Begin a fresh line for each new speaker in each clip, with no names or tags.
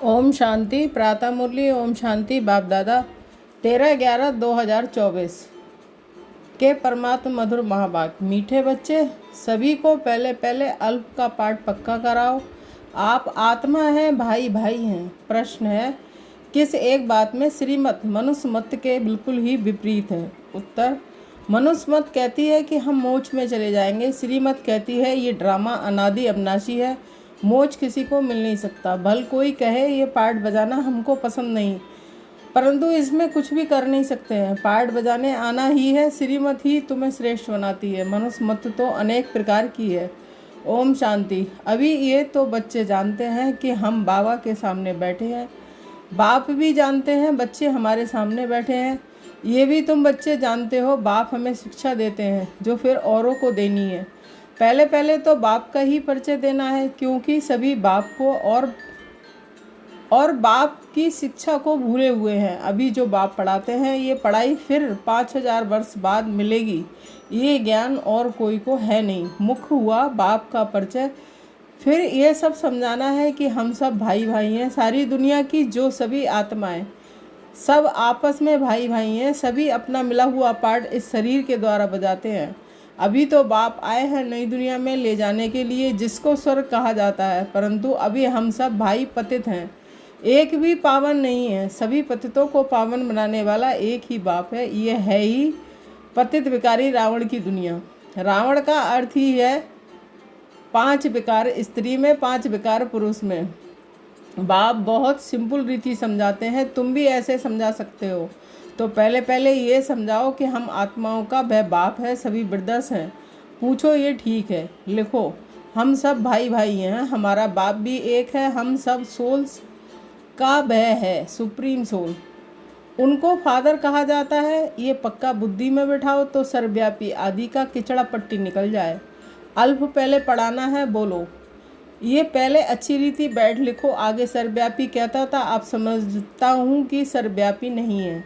ओम शांति। प्रातः मुरली। ओम शांति। बाप दादा 13/11/2024 के परमात्मा मधुर महावाक्य। मीठे बच्चे, सभी को पहले पहले अल्प का पाठ पक्का कराओ। आप आत्मा हैं, भाई भाई हैं। प्रश्न है, किस एक बात में श्रीमत मनुष्य मत के बिल्कुल ही विपरीत है? उत्तर, मनुष्य मत कहती है कि हम मोक्ष में चले जाएंगे। श्रीमत कहती है ये ड्रामा अनादि अविनाशी है, मोक्ष किसी को मिल नहीं सकता। भल कोई कहे ये पार्ट बजाना हमको पसंद नहीं, परंतु इसमें कुछ भी कर नहीं सकते हैं। पार्ट बजाने आना ही है। श्रीमत ही तुम्हें श्रेष्ठ बनाती है। मनुष्य मत तो अनेक प्रकार की है। ओम शांति। अभी ये तो बच्चे जानते हैं कि हम बाबा के सामने बैठे हैं। बाप भी जानते हैं बच्चे हमारे सामने बैठे हैं। ये भी तुम बच्चे जानते हो बाप हमें शिक्षा देते हैं जो फिर औरों को देनी है। पहले पहले तो बाप का ही परिचय देना है, क्योंकि सभी बाप को और बाप की शिक्षा को भूले हुए हैं। अभी जो बाप पढ़ाते हैं ये पढ़ाई फिर 5000 वर्ष बाद मिलेगी। ये ज्ञान और कोई को है नहीं। मुख्य हुआ बाप का परिचय। फिर ये सब समझाना है कि हम सब भाई भाई हैं। सारी दुनिया की जो सभी आत्माएं सब आपस में भाई भाई हैं। सभी अपना मिला हुआ पार्ट इस शरीर के द्वारा बजाते हैं। अभी तो बाप आए हैं नई दुनिया में ले जाने के लिए, जिसको स्वर्ग कहा जाता है, परंतु अभी हम सब भाई पतित हैं। एक भी पावन नहीं है। सभी पतितों को पावन बनाने वाला एक ही बाप है। ये है ही पतित विकारी रावण की दुनिया। रावण का अर्थ ही है 5 विकार स्त्री में, 5 विकार पुरुष में। बाप बहुत सिंपल रीति समझाते हैं, तुम भी ऐसे समझा सकते हो। तो पहले पहले ये समझाओ कि हम आत्माओं का वह बाप है, सभी ब्रदर्स हैं। पूछो ये ठीक है? लिखो, हम सब भाई भाई हैं। हमारा बाप भी एक है। हम सब सोल्स का वह है, सुप्रीम सोल। उनको फादर कहा जाता है। ये पक्का बुद्धि में बिठाओ तो सर्वव्यापी आदि का किचड़ा पट्टी निकल जाए। अल्प पहले पढ़ाना है। बोलो ये पहले अच्छी रीति बैठ लिखो। आगे सर्वव्यापी कहता था, आप समझता हूँ कि सर्वव्यापी नहीं है।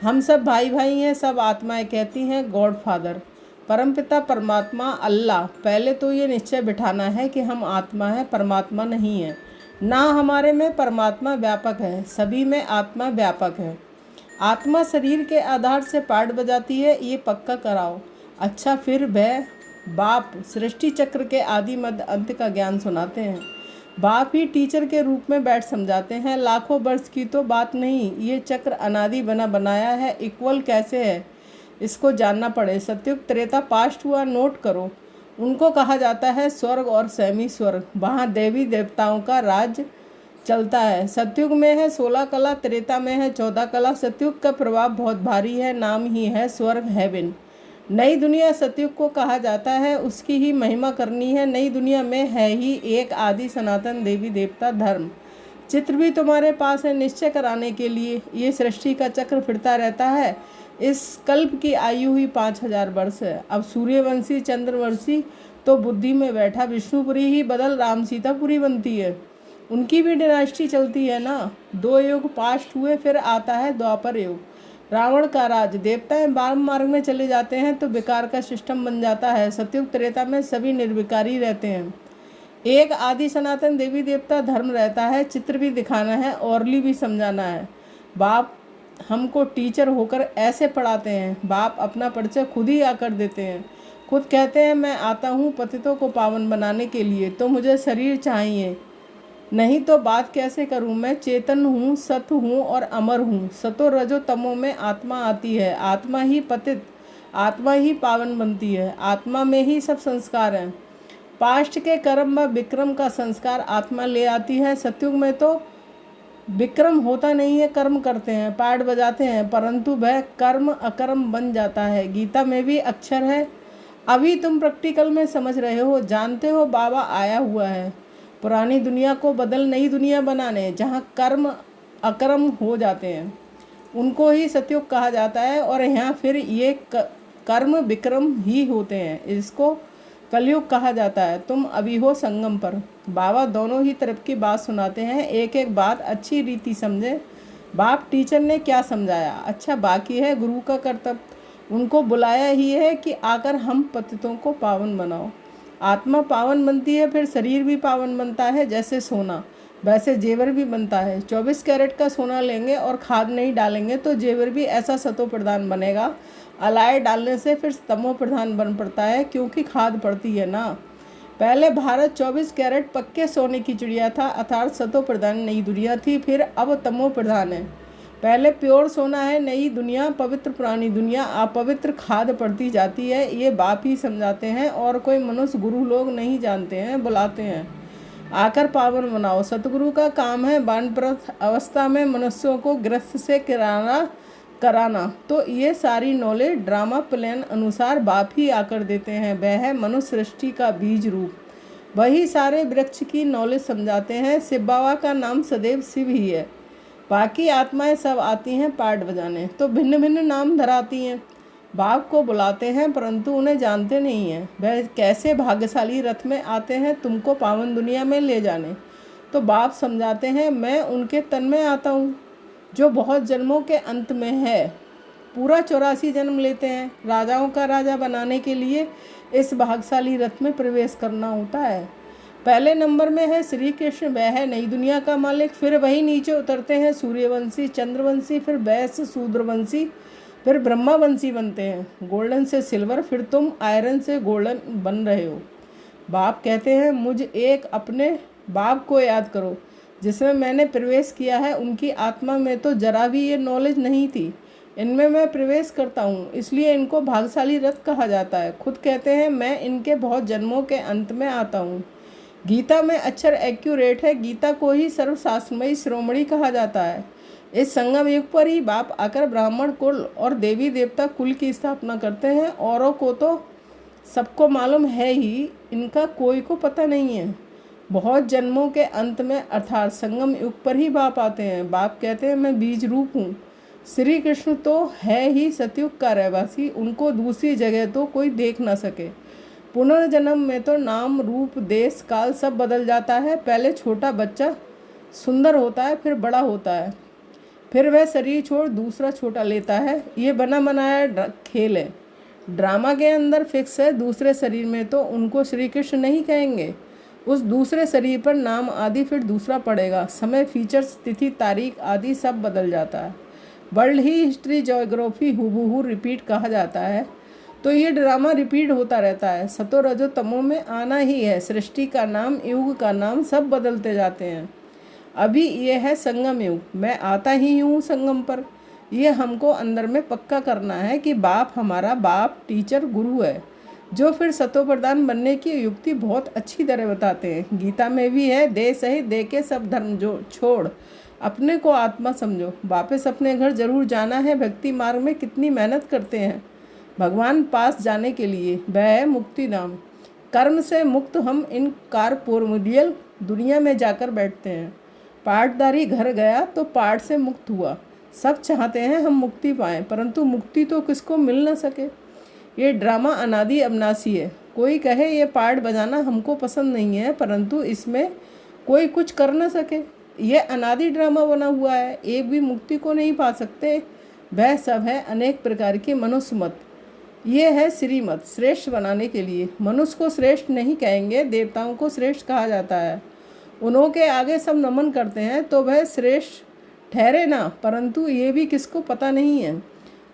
हम सब भाई भाई हैं। सब आत्माएं कहती हैं गॉड फादर, परमपिता परमात्मा अल्लाह। पहले तो ये निश्चय बिठाना है कि हम आत्मा है, परमात्मा नहीं है। ना हमारे में परमात्मा व्यापक है, सभी में आत्मा व्यापक है। आत्मा शरीर के आधार से पाठ बजाती है, ये पक्का कराओ। अच्छा, फिर वह बाप सृष्टि चक्र के आदि मध्य अंत का ज्ञान सुनाते हैं। बाप ही टीचर के रूप में बैठ समझाते हैं। लाखों वर्ष की तो बात नहीं, ये चक्र अनादि बना बनाया है। इक्वल कैसे है इसको जानना पड़े। सतयुग त्रेता पास्ट हुआ, नोट करो। उनको कहा जाता है स्वर्ग और सेमी स्वर्ग। वहाँ देवी देवताओं का राज चलता है। सतयुग में है 16 कला, त्रेता में है 14 कला। सतयुग का प्रभाव बहुत भारी है, नाम ही है स्वर्ग, हेवन। नई दुनिया सतयुग को कहा जाता है, उसकी ही महिमा करनी है। नई दुनिया में है ही एक आदि सनातन देवी देवता धर्म। चित्र भी तुम्हारे पास है निश्चय कराने के लिए। ये सृष्टि का चक्र फिरता रहता है। इस कल्प की आयु ही 5000 वर्ष है। अब सूर्यवंशी चंद्रवंशी तो बुद्धि में बैठा विष्णुपुरी ही बदल राम सीतापुरी बनती है। उनकी भी डायनेस्टी चलती है ना। 2 युग पास्ट हुए, फिर आता है द्वापर युग। रावण का राज, देवताएं वाम मार्ग में चले जाते हैं तो विकार का सिस्टम बन जाता है। सतयुग त्रेता में सभी निर्विकारी रहते हैं। एक आदि सनातन देवी देवता धर्म रहता है। चित्र भी दिखाना है, औरली भी समझाना है। बाप हमको टीचर होकर ऐसे पढ़ाते हैं। बाप अपना परिचय खुद ही आकर देते हैं। खुद कहते हैं, मैं आता हूँ पतितों को पावन बनाने के लिए, तो मुझे शरीर चाहिए, नहीं तो बात कैसे करूं। मैं चेतन हूँ, सत हूँ और अमर हूँ। सतो रजो तमो में आत्मा आती है। आत्मा ही पतित, आत्मा ही पावन बनती है। आत्मा में ही सब संस्कार हैं। पास्ट के कर्म व विक्रम का संस्कार आत्मा ले आती है। सतयुग में तो विक्रम होता नहीं है, कर्म करते हैं, पाठ बजाते हैं, परंतु वह कर्म अकर्म बन जाता है। गीता में भी अक्षर है। अभी तुम प्रैक्टिकल में समझ रहे हो, जानते हो बाबा आया हुआ है पुरानी दुनिया को बदल नई दुनिया बनाने, जहाँ कर्म अकर्म हो जाते हैं। उनको ही सतयुग कहा जाता है। और यहाँ फिर ये कर्म विक्रम ही होते हैं, इसको कलयुग कहा जाता है। तुम अभी हो संगम पर। बाबा दोनों ही तरफ की बात सुनाते हैं। एक एक बात अच्छी रीति समझे। बाप टीचर ने क्या समझाया, अच्छा बाकी है गुरु का कर्तव्य। उनको बुलाया ही है कि आकर हम पतितों को पावन बनाओ। आत्मा पावन बनती है, फिर शरीर भी पावन बनता है, जैसे सोना। वैसे जेवर भी बनता है। 24 कैरेट का सोना लेंगे और खाद नहीं डालेंगे तो जेवर भी ऐसा सतो प्रधान बनेगा। अलाय डालने से फिर तमो प्रधान बन पड़ता है, क्योंकि खाद पड़ती है ना। पहले भारत 24 कैरेट पक्के सोने की चिड़िया था, अर्थात सतो प्रधान नई दुनिया थी, फिर अब तमो प्रधान है। पहले प्योर सोना है नई दुनिया, पवित्र पुरानी दुनिया, अपवित्र खाद पड़ती जाती है। ये बाप ही समझाते हैं और कोई मनुष्य गुरु लोग नहीं जानते हैं, बुलाते हैं आकर पावन बनाओ। सतगुरु का काम है वानप्रस्थ अवस्था में मनुष्यों को गृहस्थ से कराना। तो ये सारी नॉलेज ड्रामा प्लान अनुसार बाप ही आकर देते हैं। वह है मनुष्य सृष्टि का बीज रूप। वही सारे वृक्ष की नॉलेज समझाते हैं। शिव बाबा का नाम सदैव शिव ही है। बाकी आत्माएं सब आती हैं पाठ बजाने, तो भिन्न भिन्न नाम धराती हैं। बाप को बुलाते हैं परंतु उन्हें जानते नहीं हैं। वह कैसे भाग्यशाली रथ में आते हैं तुमको पावन दुनिया में ले जाने। तो बाप समझाते हैं मैं उनके तन में आता हूँ जो बहुत जन्मों के अंत में है। पूरा 84 जन्म लेते हैं। राजाओं का राजा बनाने के लिए इस भाग्यशाली रथ में प्रवेश करना होता है। पहले नंबर में है श्री कृष्ण, वह है नई दुनिया का मालिक। फिर वही नीचे उतरते हैं सूर्यवंशी, चंद्रवंशी, फिर वैश्य, शूद्रवंशी, फिर ब्रह्मावंशी बनते हैं। गोल्डन से सिल्वर, फिर तुम आयरन से गोल्डन बन रहे हो। बाप कहते हैं मुझ एक अपने बाप को याद करो जिसमें मैंने प्रवेश किया है। उनकी आत्मा में तो जरा भी ये नॉलेज नहीं थी। इनमें मैं प्रवेश करता हूँ, इसलिए इनको भाग्यशाली रथ कहा जाता है। खुद कहते हैं मैं इनके बहुत जन्मों के अंत में आता हूँ। गीता में अक्षर एक्यूरेट है। गीता को ही सर्वशास्त्रमयी शिरोमणि कहा जाता है। इस संगम युग पर ही बाप आकर ब्राह्मण कुल और देवी देवता कुल की स्थापना करते हैं। औरों को तो सबको मालूम है ही, इनका कोई को पता नहीं है। बहुत जन्मों के अंत में अर्थात संगम युग पर ही बाप आते हैं। बाप कहते हैं मैं बीज रूप हूँ। श्री कृष्ण तो है ही सतयुग का रहवासी, उनको दूसरी जगह तो कोई देख ना सके। पुनर्जन्म में तो नाम रूप देश काल सब बदल जाता है। पहले छोटा बच्चा सुंदर होता है, फिर बड़ा होता है, फिर वह शरीर छोड़ दूसरा छोटा लेता है। ये बना बनाया खेल है। ड्रामा के अंदर फिक्स है। दूसरे शरीर में तो उनको श्री कृष्ण नहीं कहेंगे। उस दूसरे शरीर पर नाम आदि फिर दूसरा पड़ेगा। समय, फीचर्स, तिथि, तारीख आदि सब बदल जाता है। वर्ल्ड ही हिस्ट्री ज्योग्राफी हूबहू रिपीट कहा जाता है। तो ये ड्रामा रिपीट होता रहता है। सतो रजो तमो में आना ही है। सृष्टि का नाम, युग का नाम सब बदलते जाते हैं। अभी ये है संगम युग। मैं आता ही हूँ संगम पर। ये हमको अंदर में पक्का करना है कि बाप हमारा बाप, टीचर, गुरु है, जो फिर सतो प्रधान बनने की युक्ति बहुत अच्छी तरह बताते हैं। गीता में भी है दे सहित दे के सब धर्म जो छोड़, अपने को आत्मा समझो। वापस अपने घर जरूर जाना है। भक्ति मार्ग में कितनी मेहनत करते हैं भगवान पास जाने के लिए। वह है मुक्ति धाम। कर्म से मुक्त हम इन कारपोरमुडियल दुनिया में जाकर बैठते हैं। पाठदारी घर गया तो पाठ से मुक्त हुआ। सब चाहते हैं हम मुक्ति पाएं, परंतु मुक्ति तो किसको मिल न सके। ये ड्रामा अनादि अविनाशी है। कोई कहे ये पाठ बजाना हमको पसंद नहीं है, परंतु इसमें कोई कुछ कर न सके। ये अनादि ड्रामा बना हुआ है। एक भी मुक्ति को नहीं पा सकते। वह सब है अनेक प्रकार के मनुष्य मत। ये है श्रीमत श्रेष्ठ बनाने के लिए। मनुष्य को श्रेष्ठ नहीं कहेंगे, देवताओं को श्रेष्ठ कहा जाता है। उन्हों के आगे सब नमन करते हैं तो वह श्रेष्ठ ठहरे ना, परंतु ये भी किसको पता नहीं है।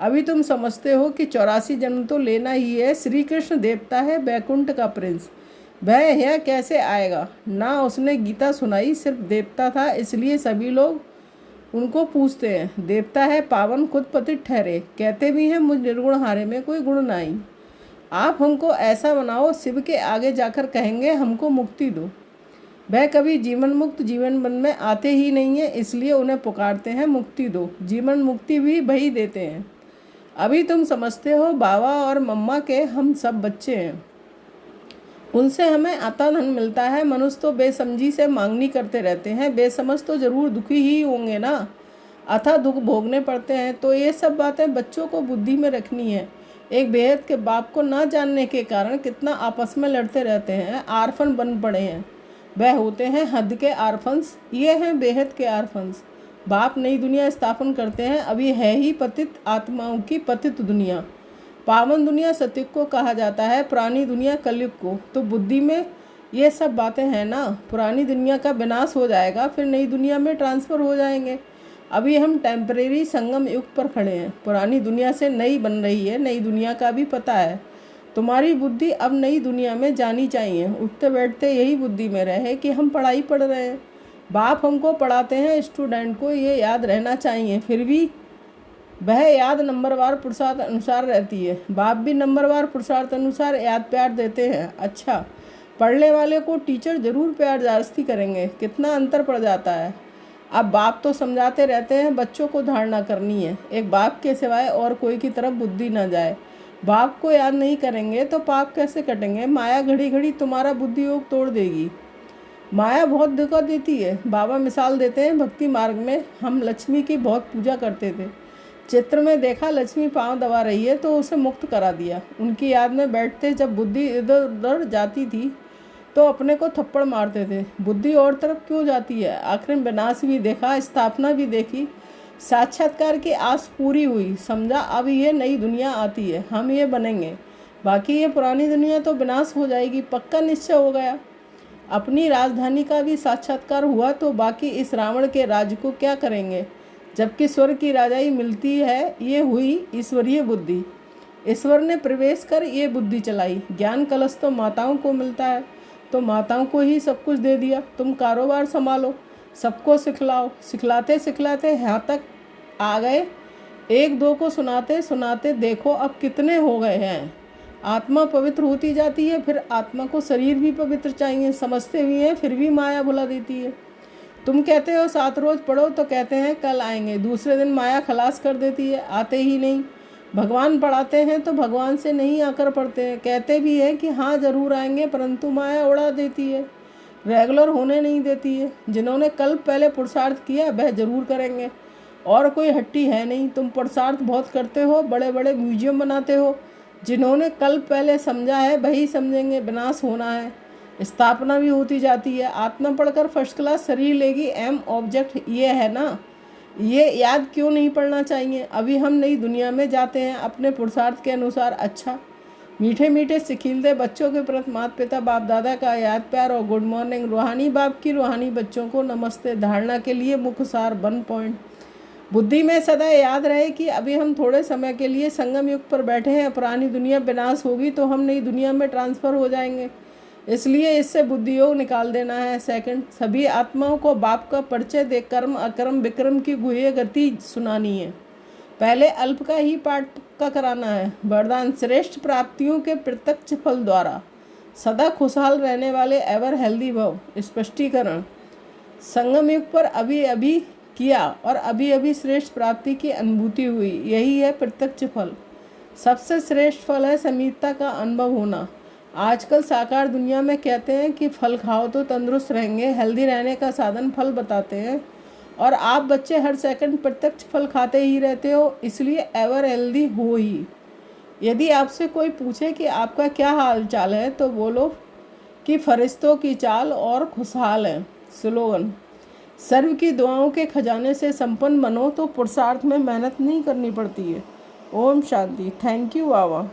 अभी तुम समझते हो कि 84 जन्म तो लेना ही है। श्री कृष्ण देवता है, बैकुंठ का प्रिंस। वह यह कैसे आएगा ना। उसने गीता सुनाई, सिर्फ देवता था, इसलिए सभी लोग उनको पूछते हैं। देवता है पावन, खुद पतित ठहरे। कहते भी हैं मुझ निर्गुण हारे में कोई गुण नहीं। आप हमको ऐसा बनाओ, शिव के आगे जाकर कहेंगे हमको मुक्ति दो। वह कभी जीवन मुक्त जीवन बन में आते ही नहीं है, इसलिए उन्हें पुकारते हैं मुक्ति दो। जीवन मुक्ति भी वही देते हैं। अभी तुम समझते हो बाबा और मम्मा के हम सब बच्चे हैं, उनसे हमें आता धन मिलता है। मनुष्य तो बेसमझी से मांगनी करते रहते हैं। बेसमझ तो जरूर दुखी ही होंगे ना, अथा दुख भोगने पड़ते हैं। तो ये सब बातें बच्चों को बुद्धि में रखनी है। एक बेहद के बाप को ना जानने के कारण कितना आपस में लड़ते रहते हैं, आर्फन बन पड़े हैं। वह होते हैं हद के आर्फन्स, ये हैं बेहद के आर्फन्स। बाप नई दुनिया स्थापन करते हैं। अभी है ही पतित आत्माओं की पतित दुनिया। पावन दुनिया सतयुग को कहा जाता है, पुरानी दुनिया कलयुग को। तो बुद्धि में ये सब बातें हैं ना। पुरानी दुनिया का विनाश हो जाएगा, फिर नई दुनिया में ट्रांसफ़र हो जाएंगे। अभी हम टेम्परेरी संगम युग पर खड़े हैं। पुरानी दुनिया से नई बन रही है, नई दुनिया का भी पता है। तुम्हारी बुद्धि अब नई दुनिया में जानी चाहिए। उठते बैठते यही बुद्धि में रहे कि हम पढ़ाई पढ़ रहे हैं। बाप हमको पढ़ाते हैं, स्टूडेंट को ये याद रहना चाहिए। फिर भी वह याद नंबरवार पुरुषार्थ अनुसार रहती है। बाप भी नंबरवार पुरुषार्थ अनुसार याद प्यार देते हैं। अच्छा, पढ़ने वाले को टीचर ज़रूर प्यार जास्ती करेंगे। कितना अंतर पड़ जाता है। अब बाप तो समझाते रहते हैं, बच्चों को धारणा करनी है। एक बाप के सिवाय और कोई की तरफ बुद्धि ना जाए। बाप को याद नहीं करेंगे तो पाप कैसे कटेंगे। माया घड़ी घड़ी तुम्हारा बुद्धि योग तोड़ देगी। माया बहुत धोखा देती है। बाबा मिसाल देते हैं, भक्ति मार्ग में हम लक्ष्मी की बहुत पूजा करते थे। चित्र में देखा लक्ष्मी पाँव दबा रही है तो उसे मुक्त करा दिया। उनकी याद में बैठते जब बुद्धि इधर उधर जाती थी तो अपने को थप्पड़ मारते थे। बुद्धि और तरफ क्यों जाती है। आखिर विनाश भी देखा, स्थापना भी देखी। साक्षात्कार की आस पूरी हुई, समझा अब ये नई दुनिया आती है, हम ये बनेंगे। बाकी ये पुरानी दुनिया तो विनाश हो जाएगी, पक्का निश्चय हो गया। अपनी राजधानी का भी साक्षात्कार हुआ तो बाकी इस रावण के राज को क्या करेंगे। जबकि स्वर्ग की राजाई मिलती है, ये हुई ईश्वरीय बुद्धि। ईश्वर ने प्रवेश कर ये बुद्धि चलाई। ज्ञान कलश तो माताओं को मिलता है, तो माताओं को ही सब कुछ दे दिया। तुम कारोबार संभालो, सबको सिखलाओ। सिखलाते सिखलाते यहाँ तक आ गए। एक दो को सुनाते सुनाते देखो अब कितने हो गए हैं। आत्मा पवित्र होती जाती है, फिर आत्मा को शरीर भी पवित्र चाहिए। समझते भी हैं, फिर भी माया भुला देती है। तुम कहते हो 7 रोज़ पढ़ो तो कहते हैं कल आएंगे। दूसरे दिन माया खलास कर देती है, आते ही नहीं। भगवान पढ़ाते हैं तो भगवान से नहीं आकर पढ़ते हैं। कहते भी हैं कि हाँ ज़रूर आएंगे, परंतु माया उड़ा देती है, रेगुलर होने नहीं देती है। जिन्होंने कल पहले पुरुषार्थ किया वह ज़रूर करेंगे। और कोई हट्टी है नहीं। तुम पुरुषार्थ बहुत करते हो, बड़े बड़े म्यूजियम बनाते हो। जिन्होंने कल पहले समझा है वही समझेंगे। विनाश होना है, स्थापना भी होती जाती है। आत्मा पढ़कर फर्स्ट क्लास शरीर लेगी, एम ऑब्जेक्ट ये है ना। ये याद क्यों नहीं पढ़ना चाहिए। अभी हम नई दुनिया में जाते हैं अपने पुरुषार्थ के अनुसार। अच्छा, मीठे मीठे सिखिलते बच्चों के प्रति माता पिता बाप दादा का याद प्यार और गुड मॉर्निंग। रूहानी बाप की रूहानी बच्चों को नमस्ते। धारणा के लिए मुख्य सार 1 पॉइंट। बुद्धि में सदा याद रहे कि अभी हम थोड़े समय के लिए संगम युग पर बैठे हैं। पुरानी दुनिया विनाश होगी तो हम नई दुनिया में ट्रांसफ़र हो जाएंगे, इसलिए इससे बुद्धि योग निकाल देना है। सेकंड, सभी आत्माओं को बाप का परिचय दे कर्म अकर्म विक्रम की गुह्य गति सुनानी है। पहले अल्प का ही पाठ पक्का कराना है। वरदान, श्रेष्ठ प्राप्तियों के प्रत्यक्ष फल द्वारा सदा खुशहाल रहने वाले एवर हेल्दी भव। स्पष्टीकरण, संगम युग पर अभी अभी किया और अभी अभी श्रेष्ठ प्राप्ति की अनुभूति हुई, यही है प्रत्यक्ष फल। सबसे श्रेष्ठ फल है समीपता का अनुभव होना। आजकल साकार दुनिया में कहते हैं कि फल खाओ तो तंदुरुस्त रहेंगे, हेल्दी रहने का साधन फल बताते हैं, और आप बच्चे हर सेकंड प्रत्यक्ष फल खाते ही रहते हो, इसलिए एवर हेल्दी हो ही। यदि आपसे कोई पूछे कि आपका क्या हाल चाल है तो बोलो कि फरिश्तों की चाल और खुशहाल है। स्लोगन, सर्व की दुआओं के खजाने से संपन्न बनो तो पुरुषार्थ में मेहनत नहीं करनी पड़ती है। Om Shanti. Thank you Baba.